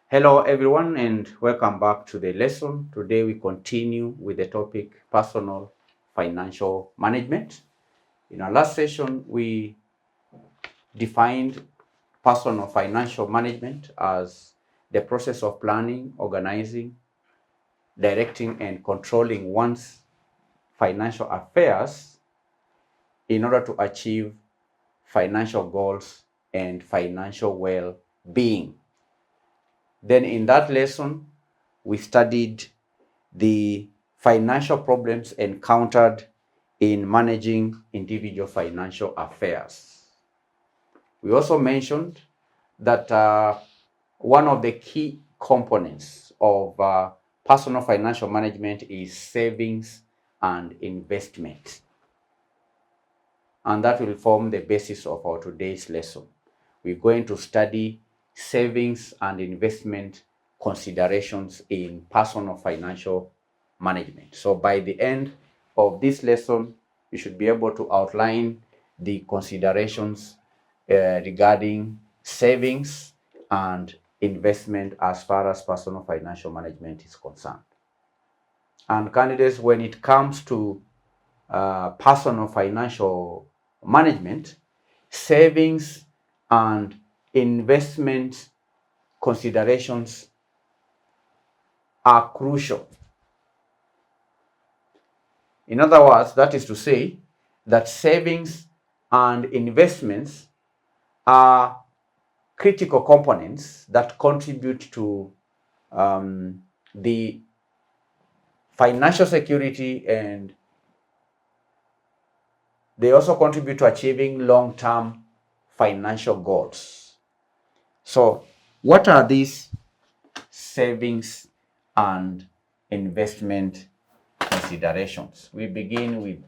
Hello everyone and welcome back to the lesson. Today we continue with the topic personal financial management. In our last session we defined personal financial management as the process of planning, organizing, directing and controlling one's financial affairs in order to achieve financial goals and financial well-being. Then in that lesson, we studied the financial problems encountered in managing individual financial affairs. We also mentioned that one of the key components of personal financial management is savings and investment. And that will form the basis of our today's lesson. We're going to study savings and investment considerations in personal financial management. So by the end of this lesson, you should be able to outline the considerations regarding savings and investment as far as personal financial management is concerned. And candidates, when it comes to personal financial management, savings and investment considerations are crucial. In other words, that is to say that savings and investments are critical components that contribute to the financial security, and they also contribute to achieving long-term financial goals. So, what are these savings and investment considerations? We begin with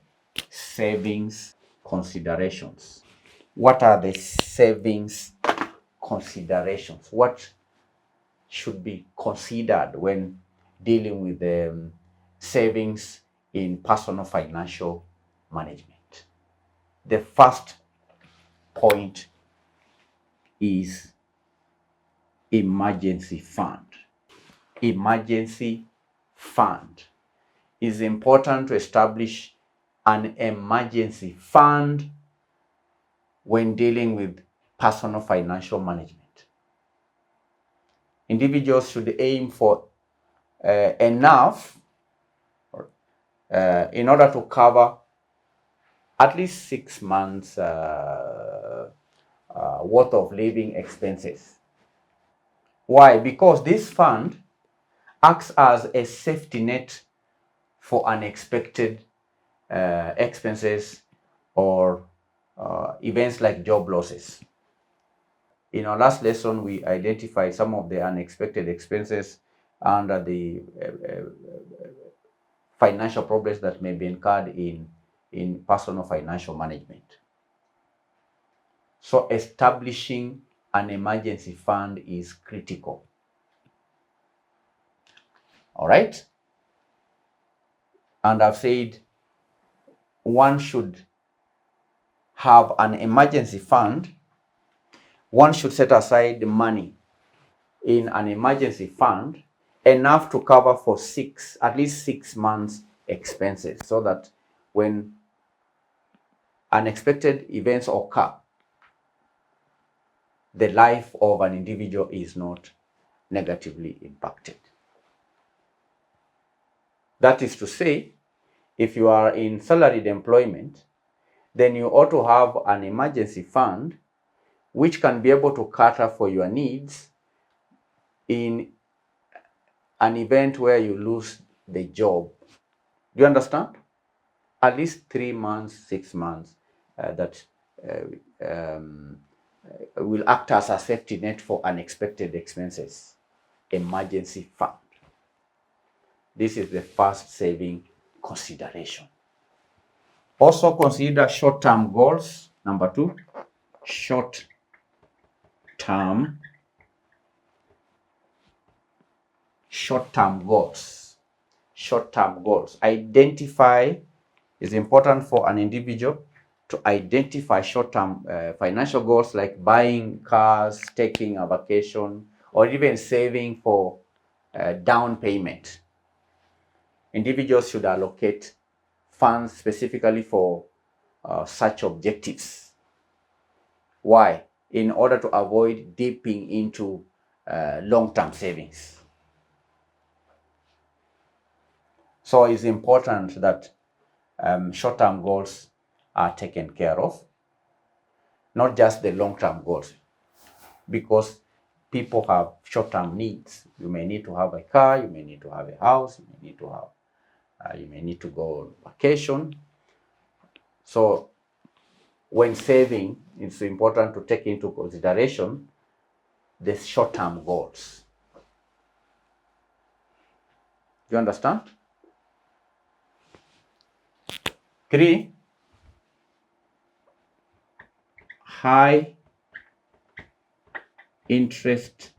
savings considerations. What are the savings considerations? What should be considered when dealing with savings in personal financial management? The first point is emergency fund. Emergency fund. It's important to establish an emergency fund when dealing with personal financial management. Individuals should aim for enough in order to cover at least 6 months worth of living expenses. Why? Because this fund acts as a safety net for unexpected expenses or events like job losses. In our last lesson, we identified some of the unexpected expenses under the financial problems that may be incurred in personal financial management. So establishing an emergency fund is critical. All right? And I've said one should have an emergency fund. One should set aside money in an emergency fund enough to cover for at least 6 months expenses, so that when unexpected events occur, the life of an individual is not negatively impacted. That is to say, if you are in salaried employment, then you ought to have an emergency fund which can be able to cater for your needs in an event where you lose the job. Do you understand? At least 3 months, 6 months that will act as a safety net for unexpected expenses. Emergency fund. This is the first saving consideration. Also consider short-term goals. Number 2, short-term goals. Short-term goals. Identify is important for an individual to identify short-term financial goals like buying cars, taking a vacation, or even saving for down payment. Individuals should allocate funds specifically for such objectives. Why? In order to avoid dipping into long-term savings. So it's important that short-term goals are taken care of, not just the long-term goals, because people have short-term needs. You may need to have a car, you may need to have a house, you may need to have, you may need to go on vacation. So when saving, it's important to take into consideration the short-term goals. Do you understand? 3, high interest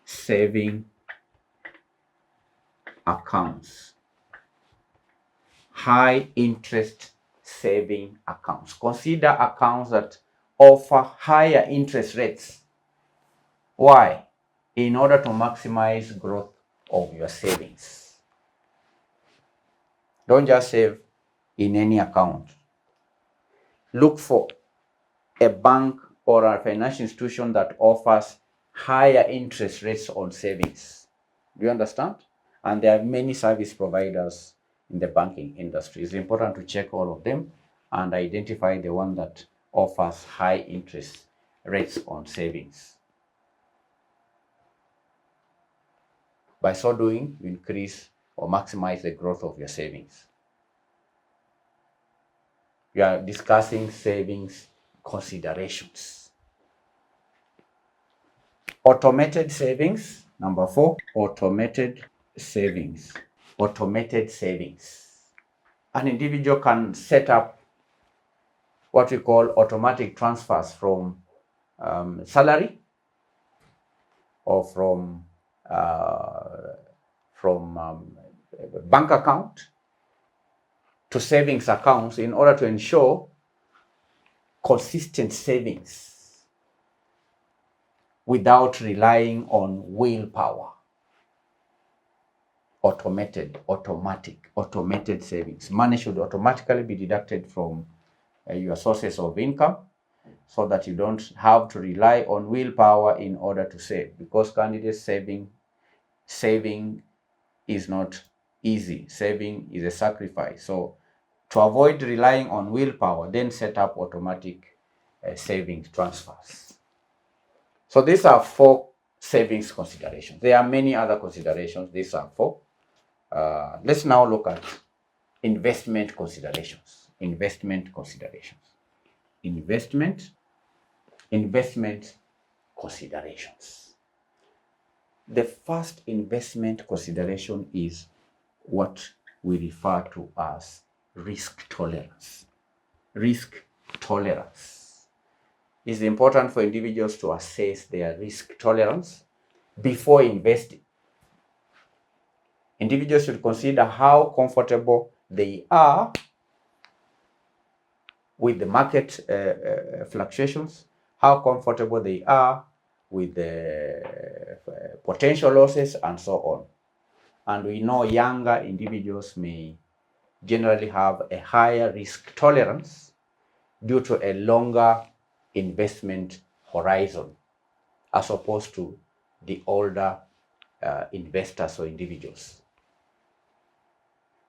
saving accounts. High interest saving accounts. Consider accounts that offer higher interest rates. Why? In order to maximize growth of your savings. Don't just save in any account. Look for a bank or a financial institution that offers higher interest rates on savings. Do you understand? And there are many service providers in the banking industry. It's important to check all of them and identify the one that offers high interest rates on savings. By so doing, you increase or maximize the growth of your savings. We are discussing savings considerations. Automated savings. Number 4, automated savings. Automated savings. An individual can set up what we call automatic transfers from salary or from bank account to savings accounts in order to ensure consistent savings without relying on willpower. Automated savings. Money should automatically be deducted from your sources of income so that you don't have to rely on willpower in order to save, because candidate saving is not easy. Saving is a sacrifice. So to avoid relying on willpower, then set up automatic savings transfers. So these are 4 savings considerations. There are many other considerations. These are 4. Let's now look at investment considerations. Investment considerations. The first investment consideration is what we refer to as risk tolerance. Risk tolerance. It's important for individuals to assess their risk tolerance before investing. Individuals should consider how comfortable they are with the market fluctuations, how comfortable they are with the potential losses, and so on. And we know younger individuals may generally have a higher risk tolerance due to a longer investment horizon as opposed to the older investors or individuals.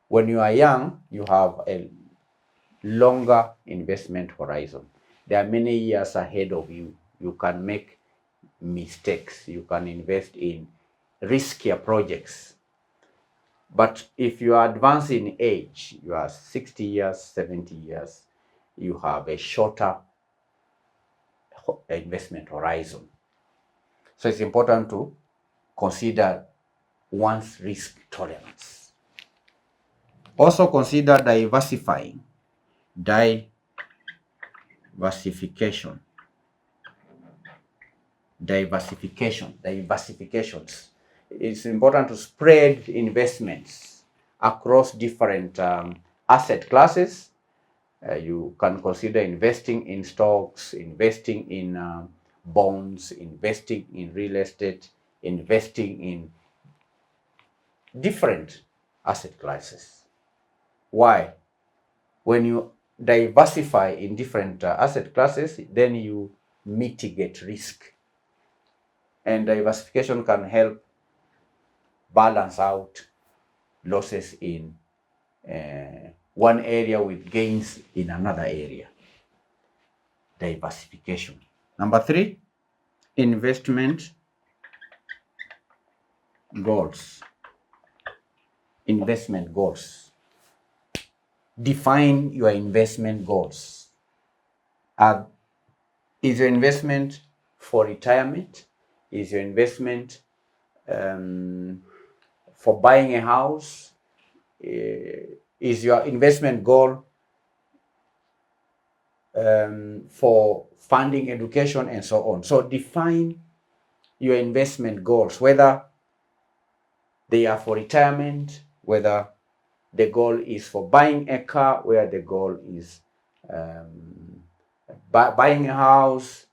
When you are young, you have a longer investment horizon. There are many years ahead of you. You can make mistakes. You can invest in riskier projects. But if you are advanced in age, you are 60 years, 70 years, you have a shorter investment horizon. So it's important to consider one's risk tolerance. Also consider diversification. Diversifications. It's important to spread investments across different asset classes You can consider investing in stocks, investing in bonds, investing in real estate, investing in different asset classes. Why? When you diversify in different asset classes, then you mitigate risk. And diversification can help balance out losses in one area with gains in another area. Diversification. Number 3, investment goals. Investment goals. Define your investment goals. Is your investment for retirement? Is your investment for buying a house? Is your investment goal for funding education and so on? So define your investment goals, whether they are for retirement, whether the goal is for buying a car, where the goal is buying a house,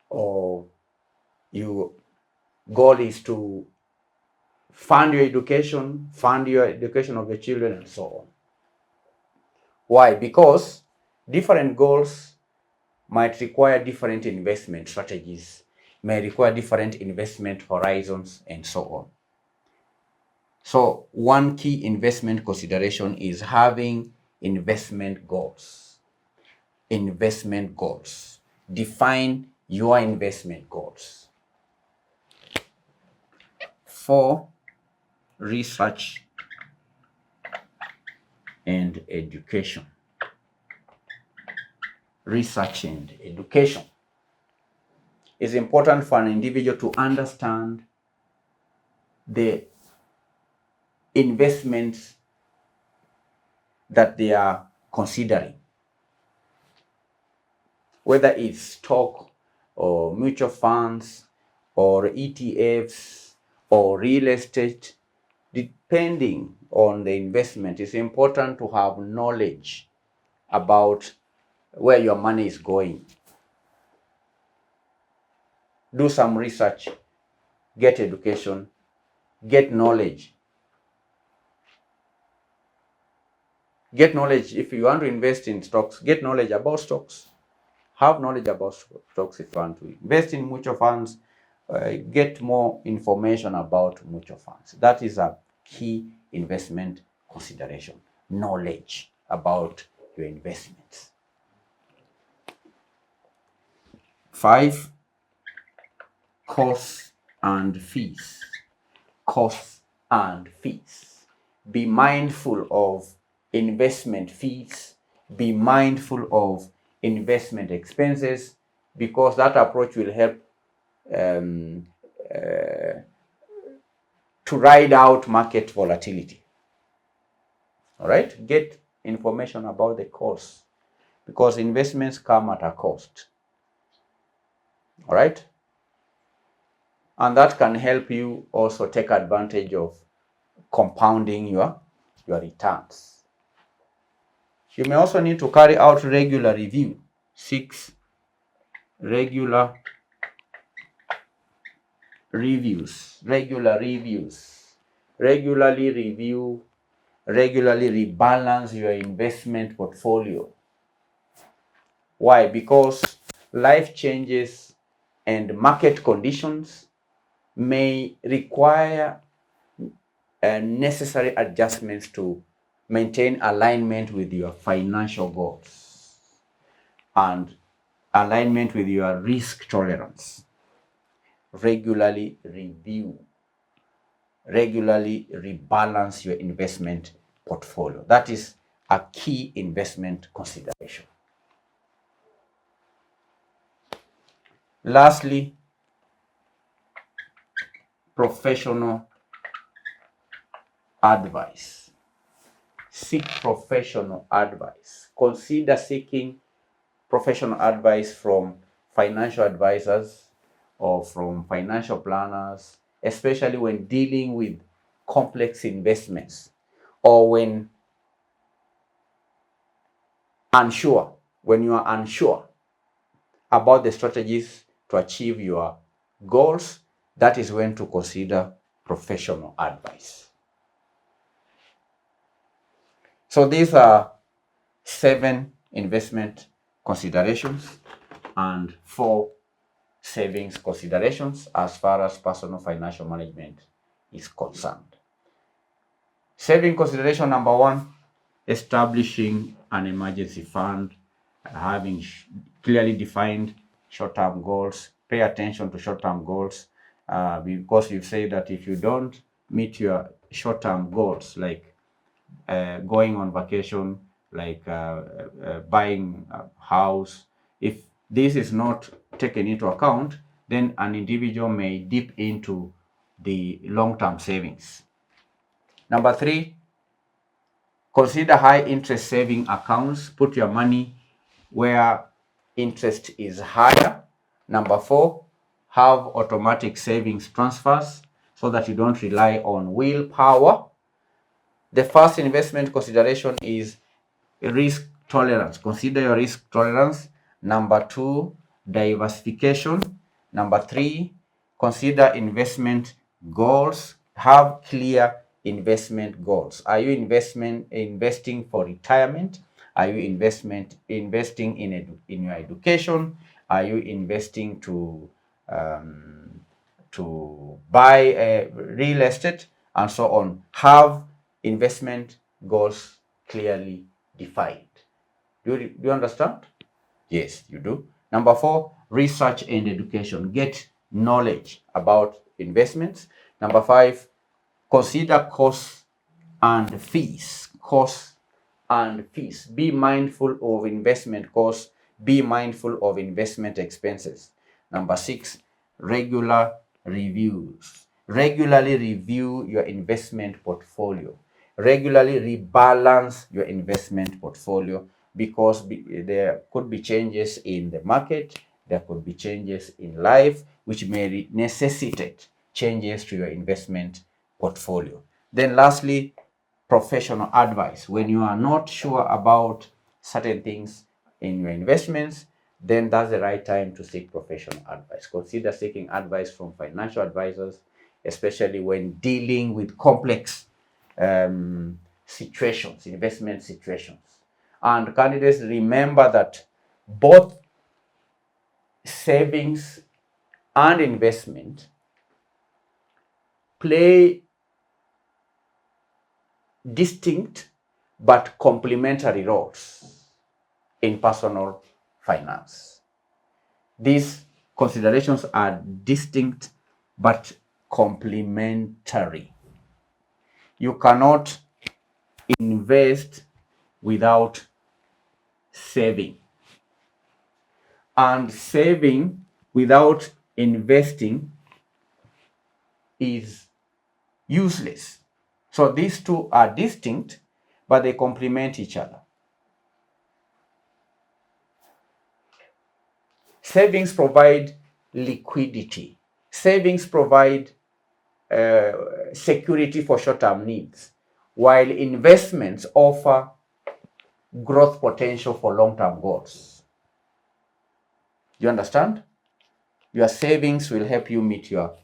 or your goal is to fund your education of your children, and so on. Why? Because different goals might require different investment strategies, may require different investment horizons, and so on. So one key investment consideration is having investment goals. Investment goals. Define your investment goals. 4, research and education. Research and education. It's important for an individual to understand the investments that they are considering, whether it's stock or mutual funds or ETFs or real estate. Depending on the investment, it's important to have knowledge about where your money is going. Do some research, get education, get knowledge. Get knowledge. If you want to invest in stocks, get knowledge about stocks. Have knowledge about stocks. If you want to invest in mutual funds, get more information about mutual funds. That is a key investment consideration. Knowledge about your investments. 5, costs and fees. Costs and fees. Be mindful of investment fees. Be mindful of investment expenses, because that approach will help to ride out market volatility. All right, get information about the costs, because investments come at a cost. All right, and that can help you also take advantage of compounding your returns. You may also need to carry out regular review. 6, regular reviews. Regular reviews. Regularly review, regularly rebalance your investment portfolio. Why? Because life changes and market conditions may require necessary adjustments to maintain alignment with your financial goals and alignment with your risk tolerance. Regularly review, regularly rebalance your investment portfolio. That is a key investment consideration. Lastly, professional advice. Seek professional advice. Consider seeking professional advice from financial advisors or from financial planners, especially when dealing with complex investments or when unsure, when you are unsure about the strategies to achieve your goals, that is when to consider professional advice. So these are 7 investment considerations and 4 savings considerations as far as personal financial management is concerned. Saving consideration number 1, establishing an emergency fund, having clearly defined short-term goals. Pay attention to short-term goals because you say that if you don't meet your short-term goals, like going on vacation, like buying a house, if this is not taken into account, then an individual may dip into the long-term savings. Number 3, consider high interest saving accounts. Put your money where interest is higher. Number 4, have automatic savings transfers so that you don't rely on willpower. The first investment consideration is risk tolerance. Consider your risk tolerance. Number 2, diversification. Number 3, consider investment goals. Have clear investment goals. Are you investing for retirement? Are you investing in your education? Are you investing to buy real estate and so on? Have investment goals clearly defined. Do you understand? Yes, you do. Number 4, research and education. Get knowledge about investments. Number 5, consider costs and fees. Costs and fees. Be mindful of investment costs. Be mindful of investment expenses. Number 6, regular reviews. Regularly review your investment portfolio. Regularly rebalance your investment portfolio because there could be changes in the market, there could be changes in life, which may necessitate changes to your investment portfolio. Then lastly, professional advice. When you are not sure about certain things in your investments, then that's the right time to seek professional advice. Consider seeking advice from financial advisors, especially when dealing with complex situations, investment situations. And candidates, remember that both savings and investment play distinct but complementary roles in personal finance. These considerations are distinct but complementary. You cannot invest without saving, and saving without investing is useless. So these two are distinct, but they complement each other. Savings provide liquidity. Savings provide security for short-term needs, while investments offer growth potential for long-term goals. You understand? Your savings will help you meet your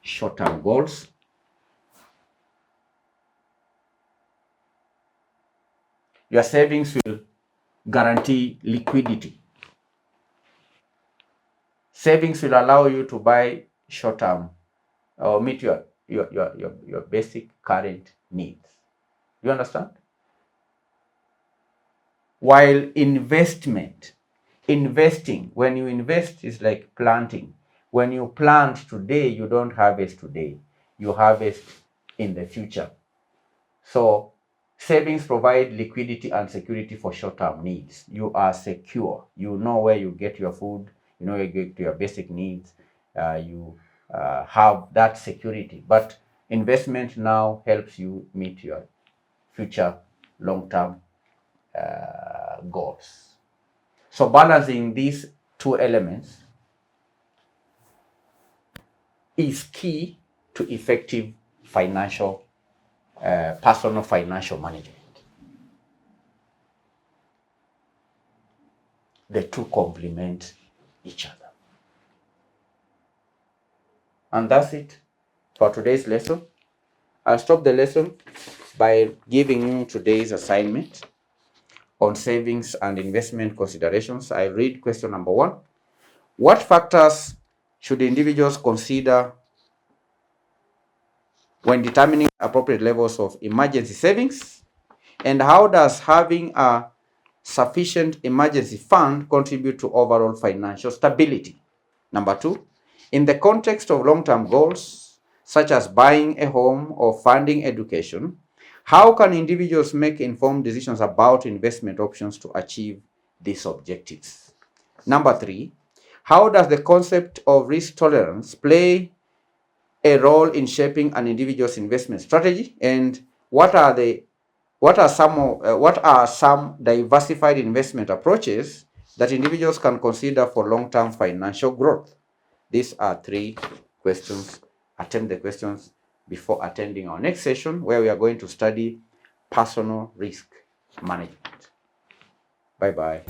short-term goals. Your savings will guarantee liquidity. Savings will allow you to buy short-term or meet your basic current needs. You understand? While investing, when you invest is like planting. When you plant today, you don't harvest today. You harvest in the future. So savings provide liquidity and security for short-term needs. You are secure. You know where you get your food. You know where you get your basic needs. You have that security. But investment now helps you meet your future long-term goals. So balancing these two elements is key to effective personal financial management. the two complement each other. And that's it for today's lesson. I'll stop the lesson by giving you today's assignment on savings and investment considerations. I read question number 1. What factors should individuals consider when determining appropriate levels of emergency savings? And how does having a sufficient emergency fund contribute to overall financial stability? Number 2, in the context of long-term goals, such as buying a home or funding education, how can individuals make informed decisions about investment options to achieve these objectives? Number 3, how does the concept of risk tolerance play a role in shaping an individual's investment strategy? And what are some diversified investment approaches that individuals can consider for long-term financial growth? These are 3 questions. Attempt the questions before attending our next session, where we are going to study personal risk management. Bye-bye.